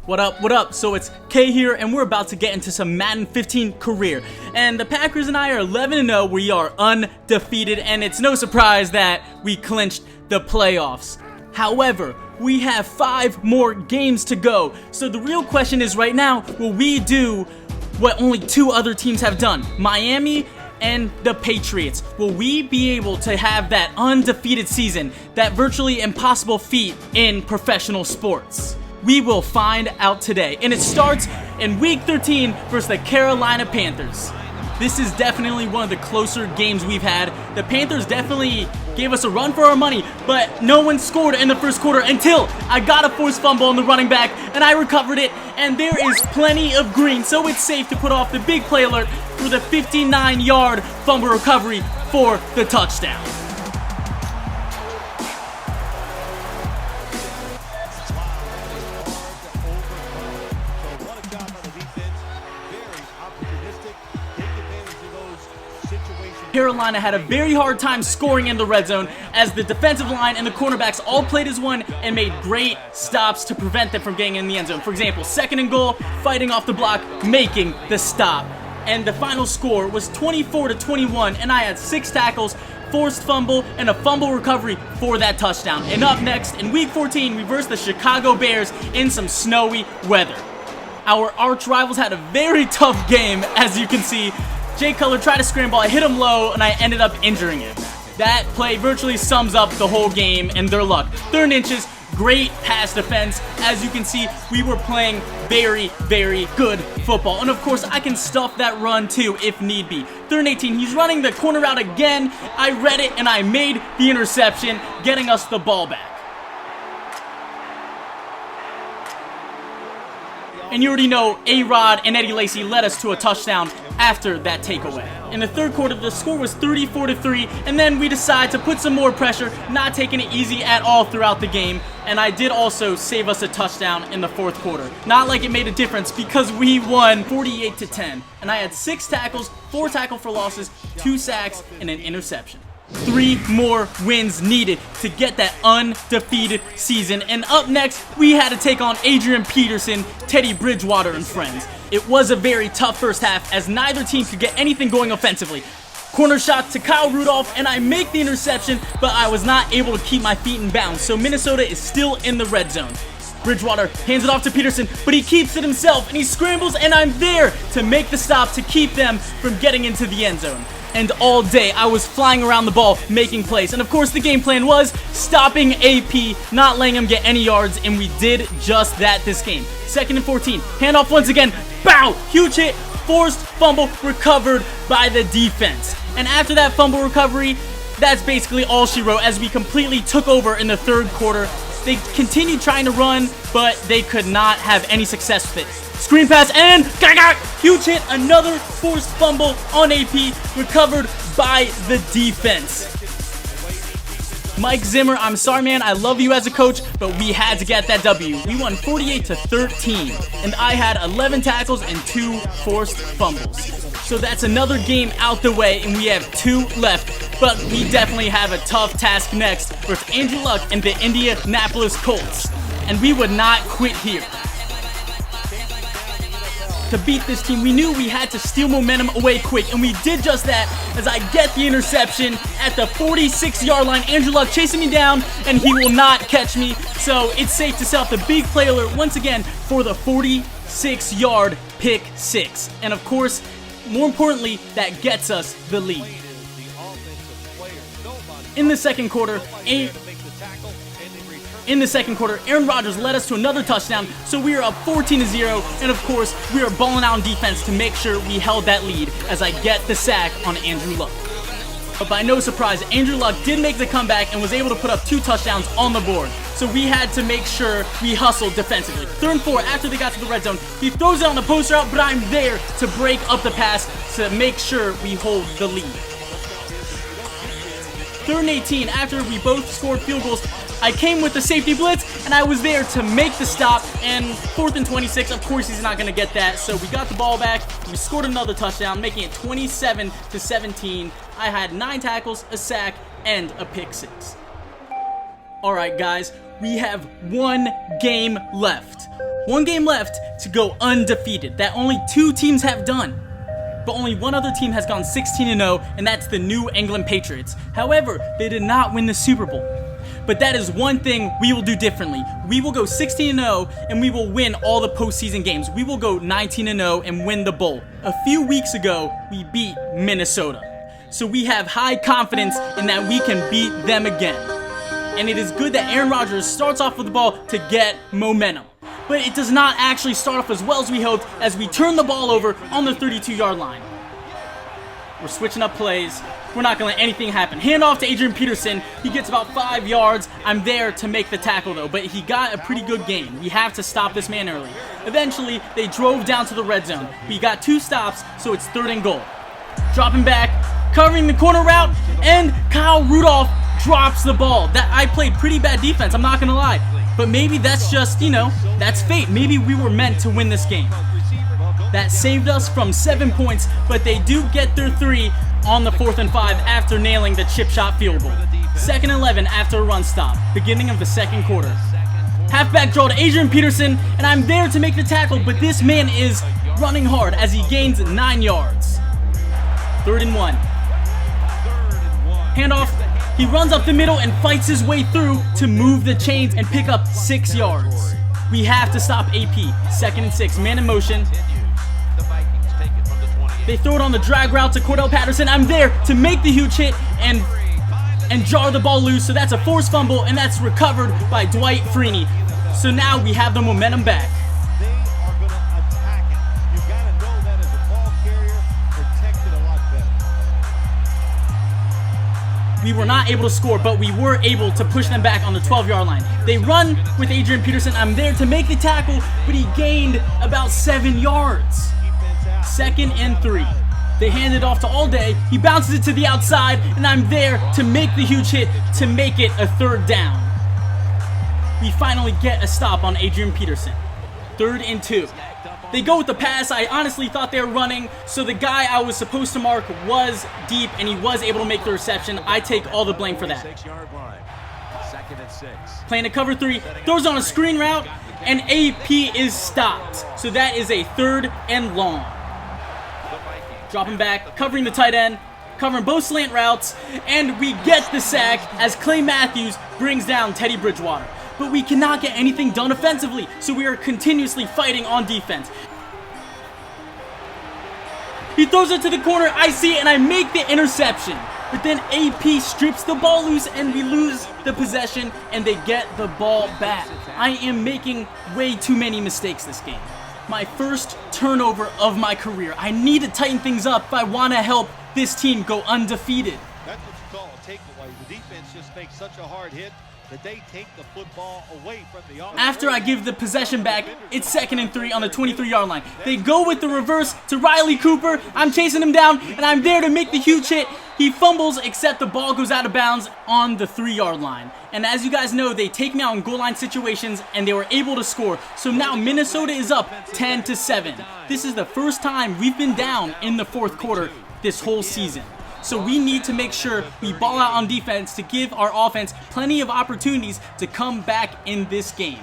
What up, what up? So it's K here, and we're about to get into some Madden 15 career. And the Packers and I are 11-0, we are undefeated, and it's no surprise that we clinched the playoffs. However, we have 5 more games to go. So the real question is right now, will we do what only 2 other teams have done? Miami and the Patriots. Will we be able to have that undefeated season, that virtually impossible feat in professional sports? We will find out today, and it starts in Week 13 versus the Carolina Panthers. This is definitely one of the closer games we've had. The Panthers definitely gave us a run for our money, but no one scored in the first quarter until I got a forced fumble on the running back, and I recovered it, and there is plenty of green, so it's safe to put off the big play alert for the 59-yard fumble recovery for the touchdown. Carolina had a very hard time scoring in the red zone as the defensive line and the cornerbacks all played as one and made great stops to prevent them from getting in the end zone. For example, 2nd and goal, fighting off the block, making the stop. And the final score was 24-21, and I had 6 tackles, forced fumble, and a fumble recovery for that touchdown. And up next, in Week 14, we versed the Chicago Bears in some snowy weather. Our arch rivals had a very tough game, as you can see. Jay Cutler tried to scramble, I hit him low, and I ended up injuring him. That play virtually sums up the whole game and their luck. 3rd inches, great pass defense. As you can see, we were playing very, very good football. And of course, I can stuff that run too if need be. 3rd and 18, he's running the corner route again. I read it and I made the interception, getting us the ball back. And you already know A-Rod and Eddie Lacy led us to a touchdown after that takeaway. In the 3rd quarter, the score was 34-3, and then we decided to put some more pressure, not taking it easy at all throughout the game. And I did also save us a touchdown in the 4th quarter. Not like it made a difference because we won 48-10. And I had 6 tackles, 4 tackle for losses, 2 sacks, and an interception. 3 more wins needed to get that undefeated season. And up next, we had to take on Adrian Peterson, Teddy Bridgewater, and friends. It was a very tough first half as neither team could get anything going offensively. Corner shot to Kyle Rudolph, and I make the interception, but I was not able to keep my feet in bounds, so Minnesota is still in the red zone. Bridgewater hands it off to Peterson, but he keeps it himself, and he scrambles, and I'm there to make the stop to keep them from getting into the end zone. And all day, I was flying around the ball, making plays. And of course, the game plan was stopping AP, not letting him get any yards, and we did just that this game. 2nd and 14, handoff once again, bow, huge hit, forced fumble, recovered by the defense. And after that fumble recovery, that's basically all she wrote as we completely took over in the 3rd quarter. They continued trying to run, but they could not have any success with it. Screen pass and huge hit, another forced fumble on AP, recovered by the defense. Mike Zimmer, I'm sorry man, I love you as a coach, but we had to get that W. We won 48-13, and I had 11 tackles and 2 forced fumbles. So that's another game out the way, and we have 2 left, but we definitely have a tough task next versus Andrew Luck and the Indianapolis Colts, and we would not quit here. To beat this team, we knew we had to steal momentum away quick, and we did just that as I get the interception at the 46-yard line. Andrew Luck chasing me down, and he will not catch me, so it's safe to set off the big play alert once again for the 46-yard pick 6. And of course, more importantly, that gets us the lead. In the second quarter, Aaron Rodgers led us to another touchdown, so we are up 14-0, and of course, we are balling out on defense to make sure we held that lead as I get the sack on Andrew Luck. But by no surprise, Andrew Luck did make the comeback and was able to put up 2 touchdowns on the board, so we had to make sure we hustled defensively. 3rd and 4, after they got to the red zone, he throws it on the post route, but I'm there to break up the pass to make sure we hold the lead. 3rd and 18, after we both scored field goals, I came with the safety blitz, and I was there to make the stop, and 4th and 26, of course he's not going to get that, so we got the ball back, we scored another touchdown, making it 27-17. I had 9 tackles, a sack, and a pick 6. Alright guys, We have one game left. One game left to go undefeated. That only 2 teams have done. But only one other team has gone 16-0, and that's the New England Patriots. However, they did not win the Super Bowl. But that is one thing we will do differently. We will go 16-0, and we will win all the postseason games. We will go 19-0 and win the bowl. A few weeks ago, we beat Minnesota. So we have high confidence in that we can beat them again. And it is good that Aaron Rodgers starts off with the ball to get momentum. But it does not actually start off as well as we hoped as we turn the ball over on the 32-yard line. We're switching up plays. We're not going to let anything happen. Hand off to Adrian Peterson. He gets about 5 yards. I'm there to make the tackle, though, but he got a pretty good gain. We have to stop this man early. Eventually, they drove down to the red zone. We got 2 stops, so it's 3rd and goal. Dropping back, covering the corner route, and Kyle Rudolph drops the ball. That I played pretty bad defense, I'm not going to lie. But maybe that's just, that's fate. Maybe we were meant to win this game. That saved us from 7 points, but they do get their 3 on the 4th and 5 after nailing the chip shot field goal. 2nd and 11 after a run stop, beginning of the 2nd quarter. Halfback draw to Adrian Peterson, and I'm there to make the tackle, but this man is running hard as he gains 9 yards. 3rd and 1. Handoff. He runs up the middle and fights his way through to move the chains and pick up 6 yards. We have to stop AP. 2nd and 6, man in motion. They throw it on the drag route to Cordell Patterson. I'm there to make the huge hit and jar the ball loose. So that's a forced fumble, and that's recovered by Dwight Freeney. So now we have the momentum back. They are going to attack it. You got to know that as a ball carrier, protect it a lot better. We were not able to score, but we were able to push them back on the 12-yard line. They run with Adrian Peterson. I'm there to make the tackle, but he gained about 7 yards. 2nd and 3. They hand it off to All Day. He bounces it to the outside, and I'm there to make the huge hit to make it a 3rd down. We finally get a stop on Adrian Peterson. 3rd and 2. They go with the pass. I honestly thought they were running, so the guy I was supposed to mark was deep, and he was able to make the reception. I take all the blame for that. 6-yard line. 2nd and 6. Playing a cover 3, throws on a screen route, and AP is stopped. So that is a 3rd and long. Dropping back, covering the tight end, covering both slant routes, and we get the sack as Clay Matthews brings down Teddy Bridgewater. But we cannot get anything done offensively, so we are continuously fighting on defense. He throws it to the corner, I see it, and I make the interception. But then AP strips the ball loose, and we lose the possession, and they get the ball back. I am making way too many mistakes this game. My first turnover of my career. I need to tighten things up if I want to help this team go undefeated. That's what you call a takeaway. The defense just makes such a hard hit that they take the football away from the offense. After I give the possession back, it's 2nd and 3 on the 23-yard line. They go with the reverse to Riley Cooper. I'm chasing him down, and I'm there to make the huge hit. He fumbles, except the ball goes out of bounds on the 3-yard line. And as you guys know, they take me out in goal line situations, and they were able to score. So now Minnesota is up 10-7. This is the first time we've been down in the 4th quarter this whole season. So we need to make sure we ball out on defense to give our offense plenty of opportunities to come back in this game.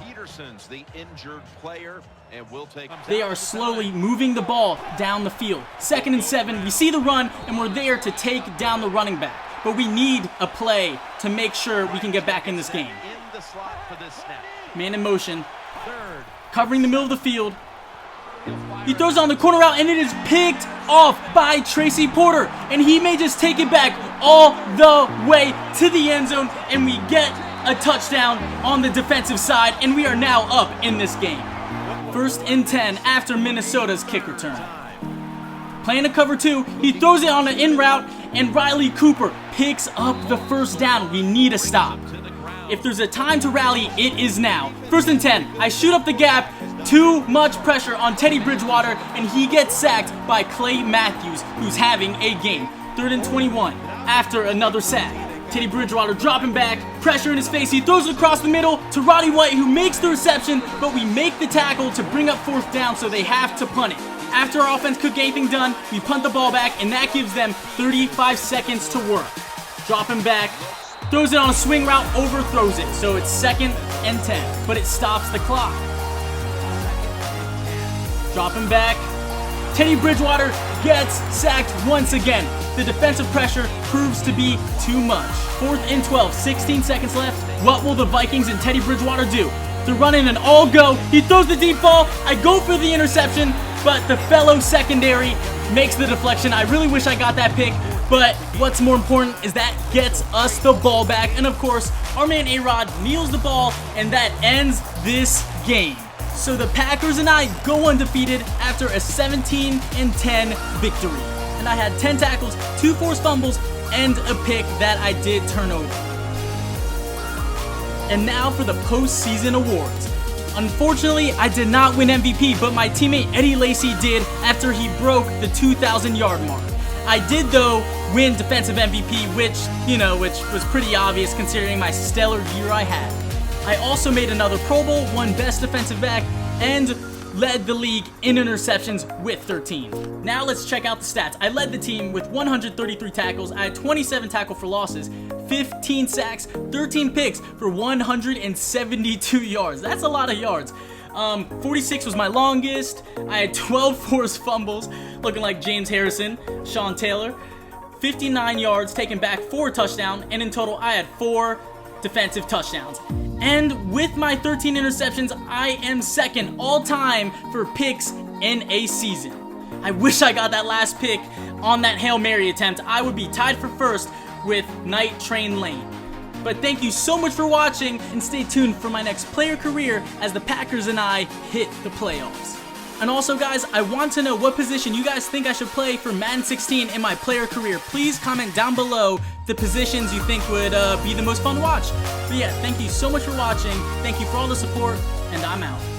Peterson's the injured player, and we'll take. They are slowly moving the ball down the field. 2nd and 7, we see the run, and we're there to take down the running back. But we need a play to make sure we can get back in this game. In the slot for this snap. Man in motion, covering the middle of the field. He throws on the corner route, and it is picked off by Tracy Porter. And he may just take it back all the way to the end zone, and we get a touchdown on the defensive side, and we are now up in this game. 1st and 10 after Minnesota's kick return. Playing a cover 2, he throws it on an in route, and Riley Cooper picks up the 1st down. We need a stop. If there's a time to rally, it is now. 1st and 10, I shoot up the gap. Too much pressure on Teddy Bridgewater, and he gets sacked by Clay Matthews, who's having a game. 3rd and 21 after another sack. Teddy Bridgewater dropping back, pressure in his face. He throws it across the middle to Roddy White, who makes the reception, but we make the tackle to bring up 4th down, so they have to punt it. After our offense could get anything done, we punt the ball back, and that gives them 35 seconds to work. Dropping back, throws it on a swing route, overthrows it. So it's 2nd and 10, but it stops the clock. Dropping back. Teddy Bridgewater gets sacked once again. The defensive pressure proves to be too much. 4th and 12, 16 seconds left. What will the Vikings and Teddy Bridgewater do? They're running an all-go. He throws the deep ball. I go for the interception, but the fellow secondary makes the deflection. I really wish I got that pick, but what's more important is that gets us the ball back. And of course, our man A-Rod kneels the ball, and that ends this game. So the Packers and I go undefeated after a 17-10 victory. And I had 10 tackles, 2 forced fumbles, and a pick that I did turn over. And now for the postseason awards. Unfortunately, I did not win MVP, but my teammate Eddie Lacy did after he broke the 2,000-yard mark. I did, though, win defensive MVP, which was pretty obvious considering my stellar year I had. I also made another Pro Bowl, won Best Defensive Back, and led the league in interceptions with 13. Now let's check out the stats. I led the team with 133 tackles. I had 27 tackle for losses, 15 sacks, 13 picks for 172 yards. That's a lot of yards. 46 was my longest. I had 12 forced fumbles, looking like James Harrison, Sean Taylor. 59 yards, taken back 4 touchdowns, and in total I had 4 defensive touchdowns. And with my 13 interceptions, I am 2nd all-time for picks in a season. I wish I got that last pick on that Hail Mary attempt. I would be tied for 1st with Night Train Lane. But thank you so much for watching, and stay tuned for my next player career as the Packers and I hit the playoffs. And also, guys, I want to know what position you guys think I should play for Madden 16 in my player career. Please comment down below the positions you think would be the most fun to watch. But yeah, thank you so much for watching. Thank you for all the support, and I'm out.